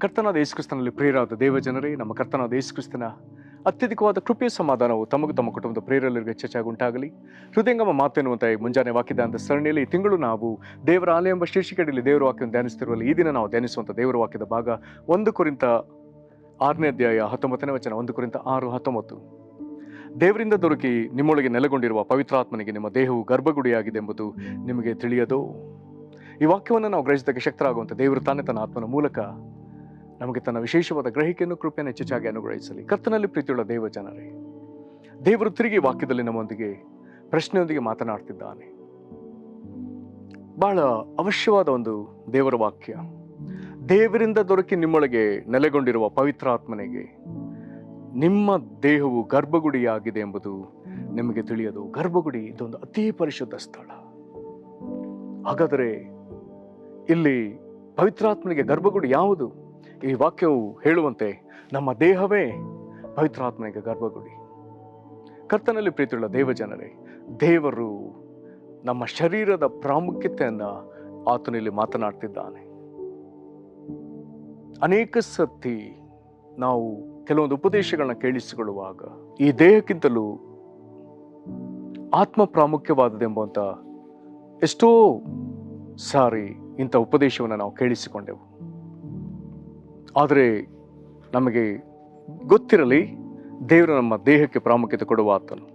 ಕರ್ತನಾದ ಯೇಸುಕ್ರಿಸ್ತನಲ್ಲಿ ಪ್ರಿಯರಾದ ದೇವಜನರೇ, ನಮ್ಮ ಕರ್ತನಾದ ಯೇಸುಕ್ರಿಸ್ತನ ಅತ್ಯಧಿಕವಾದ ಕೃಪೆಯ ಸಮಾಧಾನವು ತಮಗೂ ತಮ್ಮ ಕುಟುಂಬದ ಪ್ರಿಯರೆಲ್ಲರಿಗೂ ಹೆಚ್ಚಾಗಿ ಉಂಟಾಗಲಿ. ಹೃದಯಂಗಮ ಮಾತು ಎನ್ನುವಂಥ ಮುಂಜಾನೆ ವಾಕ್ಯದ ಅಂತ ಸರಣಿಯಲ್ಲಿ ಈ ತಿಂಗಳು ನಾವು ದೇವರ ಆಲಯ ಎಂಬ ಶೀರ್ಷಿಕೆಯಲ್ಲಿ ದೇವರ ವಾಕ್ಯವನ್ನು ಧ್ಯಾನಿಸ್ತಿರುವಲ್ಲಿ ಈ ದಿನ ನಾವು ಧ್ಯಾನಿಸುವಂಥ ದೇವರ ವಾಕ್ಯದ ಭಾಗ 1 ಕೊರಿಂಥ 6ನೇ ಅಧ್ಯಾಯ 19ನೇ ವಚನ. 1 ಕೊರಿಂಥ 6:19. ದೇವರಿಂದ ದೊರಕಿ ನಿಮ್ಮೊಳಗೆ ನೆಲೆಗೊಂಡಿರುವ ಪವಿತ್ರಾತ್ಮನಿಗೆ ನಿಮ್ಮ ದೇಹವು ಗರ್ಭಗುಡಿಯಾಗಿದೆ ಎಂಬುದು ನಿಮಗೆ ತಿಳಿಯದೋ? ಈ ವಾಕ್ಯವನ್ನು ನಾವು ಗ್ರಹಿಸೋದಕ್ಕೆ ಶಕ್ತರಾಗುವಂಥ ದೇವರು ತಾನೇ ತನ್ನ ಆತ್ಮನ ಮೂಲಕ ನಮಗೆ ತನ್ನ ವಿಶೇಷವಾದ ಗ್ರಹಿಕೆಯನ್ನು ಕೃಪೆಯನ್ನು ಹೆಚ್ಚಾಗಿ ಅನುಗ್ರಹಿಸಲಿ. ಕರ್ತನಲ್ಲಿ ಪ್ರೀತಿಯುಳ್ಳ ದೇವ ಜನರೇ, ದೇವರು ತಿರುಗಿ ವಾಕ್ಯದಲ್ಲಿ ನಮ್ಮೊಂದಿಗೆ ಪ್ರಶ್ನೆಯೊಂದಿಗೆ ಮಾತನಾಡ್ತಿದ್ದಾನೆ. ಬಹಳ ಅವಶ್ಯವಾದ ಒಂದು ದೇವರ ವಾಕ್ಯ. ದೇವರಿಂದ ದೊರಕಿ ನಿಮ್ಮೊಳಗೆ ನೆಲೆಗೊಂಡಿರುವ ಪವಿತ್ರಾತ್ಮನಿಗೆ ನಿಮ್ಮ ದೇಹವು ಗರ್ಭಗುಡಿಯಾಗಿದೆ ಎಂಬುದು ನಿಮಗೆ ತಿಳಿಯದು. ಗರ್ಭಗುಡಿ ಇದೊಂದು ಅತಿ ಪರಿಶುದ್ಧ ಸ್ಥಳ. ಹಾಗಾದರೆ ಇಲ್ಲಿ ಪವಿತ್ರಾತ್ಮನಿಗೆ ಗರ್ಭಗುಡಿ ಯಾವುದು? ಈ ವಾಕ್ಯವು ಹೇಳುವಂತೆ ನಮ್ಮ ದೇಹವೇ ಪವಿತ್ರಾತ್ಮನಿಗೆ ಗರ್ಭಗುಡಿ. ಕರ್ತನಲ್ಲಿ ಪ್ರೀತಿಯುಳ್ಳ ದೇವಜನರೇ, ದೇವರು ನಮ್ಮ ಶರೀರದ ಪ್ರಾಮುಖ್ಯತೆಯನ್ನು ಆತನಲ್ಲಿ ಮಾತನಾಡ್ತಿದ್ದಾನೆ. ಅನೇಕ ಸತಿ ನಾವು ಕೆಲವೊಂದು ಉಪದೇಶಗಳನ್ನ ಕೇಳಿಸಿಕೊಳ್ಳುವಾಗ ಈ ದೇಹಕ್ಕಿಂತಲೂ ಆತ್ಮ ಪ್ರಾಮುಖ್ಯವಾದದೆಂಬಂತ ಎಷ್ಟೋ ಸಾರಿ ಇಂಥ ಉಪದೇಶವನ್ನು ನಾವು ಕೇಳಿಸಿಕೊಂಡೆವು. ಆದರೆ ನಮಗೆ ಗೊತ್ತಿರಲಿ, ದೇವರು ನಮ್ಮ ದೇಹಕ್ಕೆ ಪ್ರಾಮುಖ್ಯತೆ ಕೊಡುವ ಆತನು.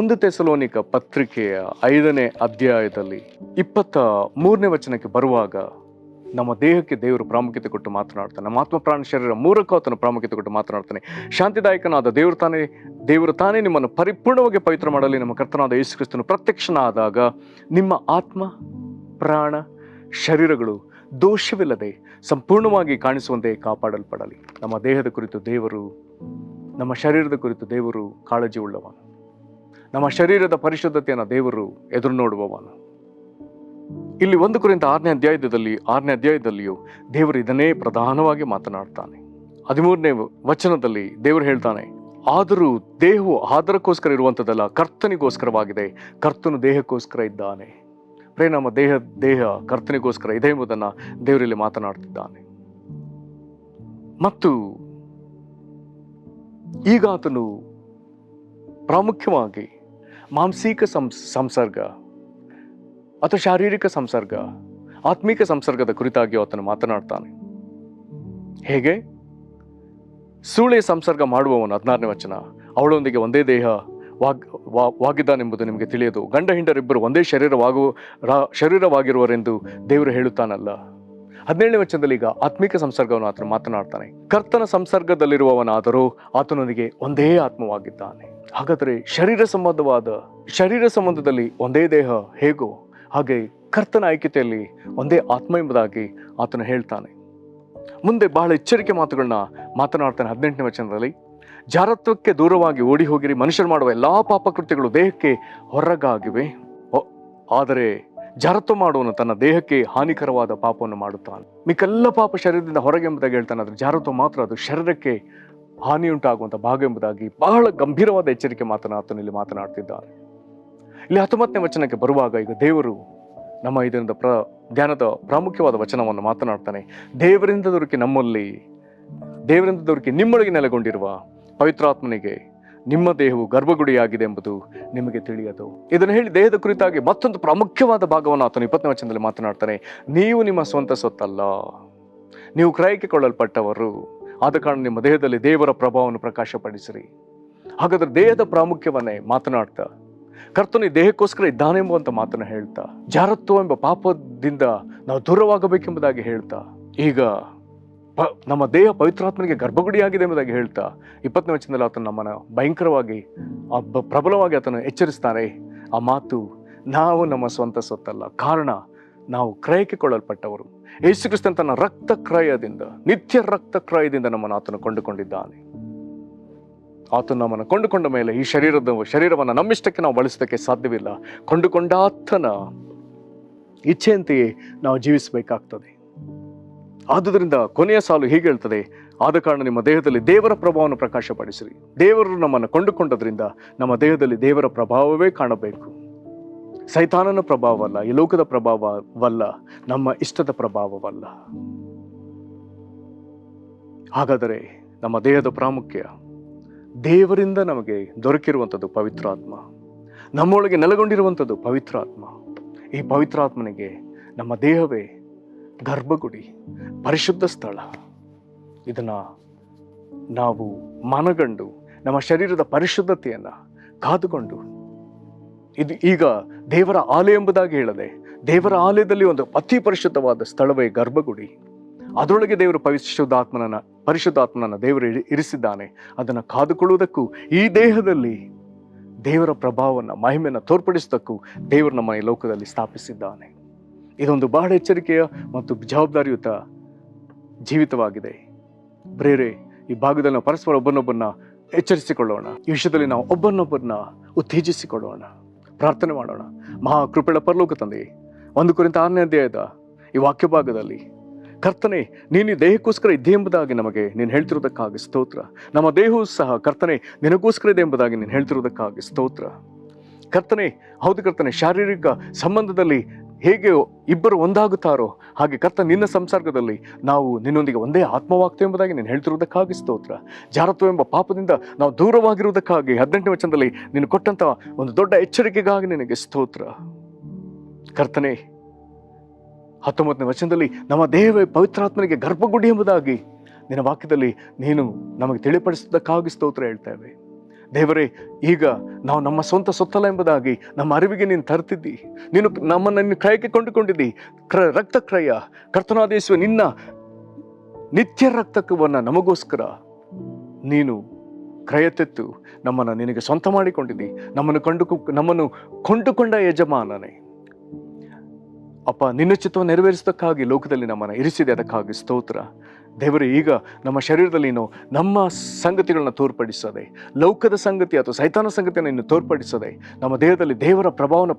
1 ಥೆಸಲೋನಿಕ ಪತ್ರಿಕೆಯ 5ನೇ ಅಧ್ಯಾಯದಲ್ಲಿ 23ನೇ ವಚನಕ್ಕೆ ಬರುವಾಗ ನಮ್ಮ ದೇಹಕ್ಕೆ ದೇವರು ಪ್ರಾಮುಖ್ಯತೆ ಕೊಟ್ಟು ಮಾತನಾಡ್ತಾನೆ. ನಮ್ಮ ಆತ್ಮ ಪ್ರಾಣ ಶರೀರ ಮೂರಕ್ಕೂ ಆತನು ಪ್ರಾಮುಖ್ಯತೆ ಕೊಟ್ಟು ಮಾತನಾಡ್ತಾನೆ. ಶಾಂತಿದಾಯಕನಾದ ದೇವರು ತಾನೇ ನಿಮ್ಮನ್ನು ಪರಿಪೂರ್ಣವಾಗಿ ಪವಿತ್ರ ಮಾಡಲಿ. ನಮ್ಮ ಕರ್ತನಾದ ಯೇಸು ಕ್ರಿಸ್ತನು ಪ್ರತ್ಯಕ್ಷನಾದಾಗ ನಿಮ್ಮ ಆತ್ಮ ಪ್ರಾಣ ಶರೀರಗಳು ದೋಷವಿಲ್ಲದೆ ಸಂಪೂರ್ಣವಾಗಿ ಕಾಣಿಸುವಂತೆ ಕಾಪಾಡಲ್ಪಡಲಿ. ನಮ್ಮ ದೇಹದ ಕುರಿತು ದೇವರು, ನಮ್ಮ ಶರೀರದ ಕುರಿತು ದೇವರು ಕಾಳಜಿ ಉಳ್ಳವನು. ನಮ್ಮ ಶರೀರದ ಪರಿಶುದ್ಧತೆಯನ್ನು ದೇವರು ಎದುರು ನೋಡುವವನು. ಇಲ್ಲಿ 1 ಕೊರಿಂಥ 6ನೇ ಅಧ್ಯಾಯದಲ್ಲಿಯೂ ದೇವರು ಇದನ್ನೇ ಪ್ರಧಾನವಾಗಿ ಮಾತನಾಡ್ತಾನೆ. 13ನೇ ವಚನದಲ್ಲಿ ದೇವರು ಹೇಳ್ತಾನೆ, ಆದರೂ ದೇಹವು ಆಧಾರಕ್ಕೋಸ್ಕರ ಇರುವಂಥದ್ದಲ್ಲ, ಕರ್ತನಿಗೋಸ್ಕರವಾಗಿದೆ. ಕರ್ತನು ದೇಹಕ್ಕೋಸ್ಕರ ಇದ್ದಾನೆ. ನಮ್ಮ ದೇಹ ಕರ್ತನಿಗೋಸ್ಕರ ಇದೆ ಎಂಬುದನ್ನು ದೇವರಲ್ಲಿ ಮಾತನಾಡ್ತಿದ್ದಾನೆ. ಮತ್ತು ಈಗ ಆತನು ಪ್ರಾಮುಖ್ಯವಾಗಿ ಮಾಂಸಿಕ ಸಂಸರ್ಗ ಅಥವಾ ಶಾರೀರಿಕ ಸಂಸರ್ಗ, ಆತ್ಮಿಕ ಸಂಸರ್ಗದ ಕುರಿತಾಗಿ ಆತನು ಮಾತನಾಡ್ತಾನೆ. ಹೇಗೆ? ಸೂಳೆ ಸಂಸರ್ಗ ಮಾಡುವವನು 16ನೇ ವಚನ, ಅವಳೊಂದಿಗೆ ಒಂದೇ ದೇಹ ವಾಗಿದ್ದಾನೆಂಬುದು ನಿಮಗೆ ತಿಳಿಯದು. ಗಂಡ ಹೆಂಡರಿಬ್ಬರು ಒಂದೇ ಶರೀರವಾಗಿರುವರೆಂದು ದೇವರು ಹೇಳುತ್ತಾನಲ್ಲ. 17ನೇ ವಚನದಲ್ಲಿ ಈಗ ಆತ್ಮಿಕ ಸಂಸರ್ಗವನ್ನು ಆತನು ಮಾತನಾಡ್ತಾನೆ. ಕರ್ತನ ಸಂಸರ್ಗದಲ್ಲಿರುವವನಾದರೂ ಆತನೊಂದಿಗೆ ಒಂದೇ ಆತ್ಮವಾಗಿದ್ದಾನೆ. ಹಾಗಾದರೆ ಶರೀರ ಸಂಬಂಧದಲ್ಲಿ ಒಂದೇ ದೇಹ ಹೇಗೋ ಹಾಗೆ ಕರ್ತನ ಐಕ್ಯತೆಯಲ್ಲಿ ಒಂದೇ ಆತ್ಮ ಎಂಬುದಾಗಿ ಆತನು ಹೇಳ್ತಾನೆ. ಮುಂದೆ ಬಹಳ ಎಚ್ಚರಿಕೆ ಮಾತುಗಳನ್ನ ಮಾತನಾಡ್ತಾನೆ. 18ನೇ ವಚನದಲ್ಲಿ, ಜಾರತ್ವಕ್ಕೆ ದೂರವಾಗಿ ಓಡಿ ಹೋಗಿರಿ. ಮನುಷ್ಯರು ಮಾಡುವ ಎಲ್ಲಾ ಪಾಪಕೃತ್ಯಗಳು ದೇಹಕ್ಕೆ ಹೊರಗಾಗಿವೆ, ಆದರೆ ಜಾರತ್ವ ಮಾಡುವನು ತನ್ನ ದೇಹಕ್ಕೆ ಹಾನಿಕರವಾದ ಪಾಪವನ್ನು ಮಾಡುತ್ತಾನೆ. ಮಿಕ್ಕೆಲ್ಲ ಪಾಪ ಶರೀರದಿಂದ ಹೊರಗೆ ಎಂಬುದಾಗಿ ಹೇಳ್ತಾನೆ. ಆದರೆ ಜಾರತ್ವ ಮಾತ್ರ ಅದು ಶರೀರಕ್ಕೆ ಹಾನಿಯುಂಟಾಗುವಂಥ ಭಾಗ ಎಂಬುದಾಗಿ ಬಹಳ ಗಂಭೀರವಾದ ಎಚ್ಚರಿಕೆ ಆತನು ಇಲ್ಲಿ ಮಾತನಾಡ್ತಿದ್ದಾರೆ. ಇಲ್ಲಿ 19ನೇ ವಚನಕ್ಕೆ ಬರುವಾಗ ಈಗ ದೇವರು ನಮ್ಮ ಇದರಿಂದ ಧ್ಯಾನದ ಪ್ರಾಮುಖ್ಯವಾದ ವಚನವನ್ನು ಮಾತನಾಡ್ತಾನೆ. ದೇವರಿಂದ ದೊರಕಿ ನಿಮ್ಮೊಳಗೆ ನೆಲೆಗೊಂಡಿರುವ ಪವಿತ್ರಾತ್ಮನಿಗೆ ನಿಮ್ಮ ದೇಹವು ಗರ್ಭಗುಡಿಯಾಗಿದೆ ಎಂಬುದು ನಿಮಗೆ ತಿಳಿಯದು. ಇದನ್ನು ಹೇಳಿ ದೇಹದ ಕುರಿತಾಗಿ ಮತ್ತೊಂದು ಪ್ರಾಮುಖ್ಯವಾದ ಭಾಗವನ್ನು ಆತನು 20ನೇ ವಚನದಲ್ಲಿ ಮಾತನಾಡ್ತಾನೆ. ನೀವು ನಿಮ್ಮ ಸ್ವಂತ ಸೊತ್ತಲ್ಲ, ನೀವು ಕ್ರಯಕ್ಕೆ ಕೊಳ್ಳಲ್ಪಟ್ಟವರು. ಆದ ಕಾರಣ ನಿಮ್ಮ ದೇಹದಲ್ಲಿ ದೇವರ ಪ್ರಭಾವವನ್ನು ಪ್ರಕಾಶಪಡಿಸಿರಿ. ಹಾಗಾದ್ರೆ ದೇಹದ ಪ್ರಾಮುಖ್ಯವನ್ನೇ ಮಾತನಾಡ್ತಾ ಕರ್ತನು ದೇಹಕ್ಕೋಸ್ಕರ ಇದ್ದಾನೆಂಬುವಂತ ಮಾತನ್ನು ಹೇಳ್ತಾ, ಜಾರತ್ವ ಎಂಬ ಪಾಪದಿಂದ ನಾವು ದೂರವಾಗಬೇಕೆಂಬುದಾಗಿ ಹೇಳ್ತಾ, ಈಗ ನಮ್ಮ ದೇಹ ಪವಿತ್ರಾತ್ಮನಿಗೆ ಗರ್ಭಗುಡಿಯಾಗಿದೆ ಎಂಬುದಾಗಿ ಹೇಳ್ತಾ 20ನೇ ವಚನದಲ್ಲಿ ಆತನು ನಮ್ಮನ್ನು ಭಯಂಕರವಾಗಿ ಪ್ರಬಲವಾಗಿ ಆತನು ಎಚ್ಚರಿಸ್ತಾನೆ. ಆ ಮಾತು, ನಾವು ನಮ್ಮ ಸ್ವಂತ ಸೊತ್ತಲ್ಲ, ಕಾರಣ ನಾವು ಕ್ರಯಕ್ಕೆ ಕೊಳ್ಳಲ್ಪಟ್ಟವರು. ಯೇಸು ಕ್ರಿಸ್ತನ ತನ್ನ ನಿತ್ಯ ರಕ್ತ ಕ್ರಯದಿಂದ ನಮ್ಮನ್ನು ಆತನು ಕೊಂಡುಕೊಂಡಿದ್ದಾನೆ. ಆತನು ನಮ್ಮನ್ನು ಕೊಂಡುಕೊಂಡ ಮೇಲೆ ಈ ಶರೀರವನ್ನು ನಮ್ಮಿಷ್ಟಕ್ಕೆ ನಾವು ಬಳಸೋದಕ್ಕೆ ಸಾಧ್ಯವಿಲ್ಲ. ಕೊಂಡುಕೊಂಡ ಆತನ ಇಚ್ಛೆಯಂತೆಯೇ ನಾವು ಜೀವಿಸಬೇಕಾಗ್ತದೆ. ಆದುದರಿಂದ ಕೊನೆಯ ಸಾಲು ಹೀಗೆ ಹೇಳ್ತದೆ, ಆದ ಕಾರಣ ನಿಮ್ಮ ದೇಹದಲ್ಲಿ ದೇವರ ಪ್ರಭಾವವನ್ನು ಪ್ರಕಾಶಪಡಿಸಿರಿ. ದೇವರು ನಮ್ಮನ್ನು ಕೊಂಡುಕೊಂಡದ್ರಿಂದ ನಮ್ಮ ದೇಹದಲ್ಲಿ ದೇವರ ಪ್ರಭಾವವೇ ಕಾಣಬೇಕು. ಸೈತಾನನ ಪ್ರಭಾವವಲ್ಲ, ಈ ಲೋಕದ ಪ್ರಭಾವವಲ್ಲ, ನಮ್ಮ ಇಷ್ಟದ ಪ್ರಭಾವವಲ್ಲ. ಹಾಗಾದರೆ ನಮ್ಮ ದೇಹದ ಪ್ರಾಮುಖ್ಯ, ದೇವರಿಂದ ನಮಗೆ ದೊರಕಿರುವಂಥದ್ದು ಪವಿತ್ರಾತ್ಮ, ನಮ್ಮೊಳಗೆ ನೆಲೆಗೊಂಡಿರುವಂಥದ್ದು ಪವಿತ್ರಾತ್ಮ. ಈ ಪವಿತ್ರಾತ್ಮನಿಗೆ ನಮ್ಮ ದೇಹವೇ ಗರ್ಭಗುಡಿ, ಪರಿಶುದ್ಧ ಸ್ಥಳ. ಇದನ್ನು ನಾವು ಮನಗಂಡು ನಮ್ಮ ಶರೀರದ ಪರಿಶುದ್ಧತೆಯನ್ನು ಕಾದುಕೊಂಡು, ಇದು ಈಗ ದೇವರ ಆಲಯ ಎಂಬುದಾಗಿ ಹೇಳದೆ, ದೇವರ ಆಲಯದಲ್ಲಿ ಒಂದು ಅತಿ ಪರಿಶುದ್ಧವಾದ ಸ್ಥಳವೇ ಗರ್ಭಗುಡಿ. ಅದರೊಳಗೆ ದೇವರು ಪರಿಶುದ್ಧಾತ್ಮನನ್ನು ದೇವರು ಇರಿಸಿದ್ದಾನೆ. ಅದನ್ನು ಕಾದುಕೊಳ್ಳುವುದಕ್ಕೂ ಈ ದೇಹದಲ್ಲಿ ದೇವರ ಪ್ರಭಾವವನ್ನು, ಮಹಿಮೆಯನ್ನು ತೋರ್ಪಡಿಸುವುದಕ್ಕೂ ದೇವರು ನಮ್ಮ ಈ ಲೋಕದಲ್ಲಿ ಸ್ಥಾಪಿಸಿದ್ದಾನೆ. ಇದೊಂದು ಬಹಳ ಎಚ್ಚರಿಕೆಯ ಮತ್ತು ಜವಾಬ್ದಾರಿಯುತ ಜೀವಿತವಾಗಿದೆ. ಪ್ರೇರೆ, ಈ ಭಾಗದಲ್ಲಿ ನಾವು ಪರಸ್ಪರ ಒಬ್ಬನೊಬ್ಬರನ್ನ ಎಚ್ಚರಿಸಿಕೊಳ್ಳೋಣ. ಈ ವಿಷಯದಲ್ಲಿ ನಾವು ಒಬ್ಬನೊಬ್ಬರನ್ನ ಉತ್ತೇಜಿಸಿಕೊಳ್ಳೋಣ, ಪ್ರಾರ್ಥನೆ ಮಾಡೋಣ. ಮಹಾಕೃಪೆಯ ಪರಲೋಕ ತಂದೆ, 1 ಕೊರಿಂಥ 6ನೇ ಅಧ್ಯಾಯದ ಈ ವಾಕ್ಯ ಭಾಗದಲ್ಲಿ, ಕರ್ತನೆ, ನೀನು ಈ ದೇಹಕ್ಕೋಸ್ಕರ ಇದ್ದೆ ಎಂಬುದಾಗಿ ನಮಗೆ ನೀನು ಹೇಳ್ತಿರೋದಕ್ಕಾಗಿ ಸ್ತೋತ್ರ. ನಮ್ಮ ದೇಹವೂ ಸಹ ಕರ್ತನೆ ನಿನಗೋಸ್ಕರ ಇದೆ ಎಂಬುದಾಗಿ ನೀನು ಹೇಳ್ತಿರೋದಕ್ಕಾಗಿ ಸ್ತೋತ್ರ. ಕರ್ತನೆ, ಹೌದು ಕರ್ತನೆ, ಶಾರೀರಿಕ ಸಂಬಂಧದಲ್ಲಿ ಹೇಗೆ ಇಬ್ಬರು ಒಂದಾಗುತ್ತಾರೋ ಹಾಗೆ ಕರ್ತ ನಿನ್ನ ಸಂಸರ್ಗದಲ್ಲಿ ನಾವು ನಿನ್ನೊಂದಿಗೆ ಒಂದೇ ಆತ್ಮವಾಗ್ತೇವೆ ಎಂಬುದಾಗಿ ನೀನು ಹೇಳ್ತಿರುವುದಕ್ಕಾಗಿ ಸ್ತೋತ್ರ. ಜಾರತ್ವ ಎಂಬ ಪಾಪದಿಂದ ನಾವು ದೂರವಾಗಿರುವುದಕ್ಕಾಗಿ 18ನೇ ವಚನದಲ್ಲಿ ನೀನು ಕೊಟ್ಟಂತ ಒಂದು ದೊಡ್ಡ ಎಚ್ಚರಿಕೆಗಾಗಿ ನಿನಗೆ ಸ್ತೋತ್ರ. ಕರ್ತನೆ, 19ನೇ ವಚನದಲ್ಲಿ ನಮ್ಮ ದೇಹವೇ ಪವಿತ್ರಾತ್ಮನಿಗೆ ಗರ್ಭಗುಡಿ ಎಂಬುದಾಗಿ ನಿನ್ನ ವಾಕ್ಯದಲ್ಲಿ ನೀನು ನಮಗೆ ತಿಳಿಪಡಿಸಿದ್ದಕ್ಕಾಗಿ ಸ್ತೋತ್ರ ಹೇಳ್ತೇವೆ. ದೇವರೇ, ಈಗ ನಾವು ನಮ್ಮ ಸ್ವಂತ ಸೊತ್ತಲ್ಲ ಎಂಬುದಾಗಿ ನಮ್ಮ ಅರಿವಿಗೆ ನೀನು ತರ್ತಿದ್ದಿ. ನೀನು ನಮ್ಮನ್ನು ಕ್ರಯಕ್ಕೆ ಕೊಂಡುಕೊಂಡಿದ್ದಿ. ರಕ್ತ ಕ್ರಯ, ಕರ್ತನಾದ ಯೇಸುವೆ, ನಿನ್ನ ನಿತ್ಯ ರಕ್ತವನ್ನು ನಮಗೋಸ್ಕರ ನೀನು ಕ್ರಯ ತೆತ್ತು ನಮ್ಮನ್ನು ನಿನಗೆ ಸ್ವಂತ ಮಾಡಿಕೊಂಡಿದ್ದಿ. ನಮ್ಮನ್ನು ಕೊಂಡುಕೊಂಡ ಯಜಮಾನನೇ ಅಪ್ಪ, ನಿನ್ನ ಚಿತ್ತವನ್ನು ನೆರವೇರಿಸೋದಕ್ಕಾಗಿ ಲೋಕದಲ್ಲಿ ನಮ್ಮನ್ನು ಇರಿಸಿದೆ, ಅದಕ್ಕಾಗಿ ಸ್ತೋತ್ರ. ದೇವರೇ, ಈಗ ನಮ್ಮ ಶರೀರದಲ್ಲಿ ನೀನು ನಮ್ಮ ಸಂಗತಿಗಳನ್ನ ತೋರ್ಪಡಿಸದೆ, ಲೌಕದ ಸಂಗತಿ ಅಥವಾ ಸೈತಾನ ಸಂಗತಿಯನ್ನು ಇನ್ನು ತೋರ್ಪಡಿಸದೆ, ನಮ್ಮ ದೇಹದಲ್ಲಿ ದೇವರ ಪ್ರಭಾವವನ್ನು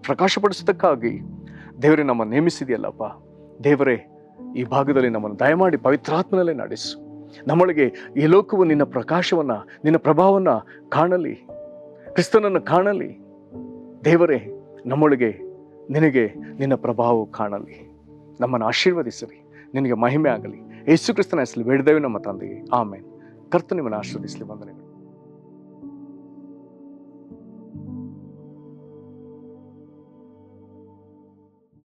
ಪ್ರಕಾಶಪಡಿಸೋದಕ್ಕಾಗಿ ದೇವರೇ ನಮ್ಮನ್ನು ನೇಮಿಸಿದೆಯಲ್ಲಪ್ಪ. ದೇವರೇ, ಈ ಭಾಗದಲ್ಲಿ ನಮ್ಮನ್ನು ದಯಮಾಡಿ ಪವಿತ್ರಾತ್ಮನಲ್ಲೇ ನಡೆಸು. ನಮ್ಮೊಳಗೆ ಈ ಲೋಕವು ನಿನ್ನ ಪ್ರಕಾಶವನ್ನು, ನಿನ್ನ ಪ್ರಭಾವವನ್ನು ಕಾಣಲಿ, ಕ್ರಿಸ್ತನನ್ನು ಕಾಣಲಿ. ದೇವರೇ, ನಮ್ಮೊಳಗೆ ನಿನಗೆ ನಿನ್ನ ಪ್ರಭಾವವು ಕಾಣಲಿ. ನಮ್ಮನ್ನು ಆಶೀರ್ವದಿಸಲಿ, ನಿನಗೆ ಮಹಿಮೆ ಆಗಲಿ. ಯೇಸು ಕ್ರಿಸ್ತನ ಹೆಸರಲ್ಲಿ ಬೇಡಿದೆವು ನಮ್ಮ ತಂದೆಗೆ, ಆಮೇನ್. ಕರ್ತನು ನಿಮ್ಮನ್ನು ಆಶೀರ್ವದಿಸಲಿ. ವಂದನೆಗಳು.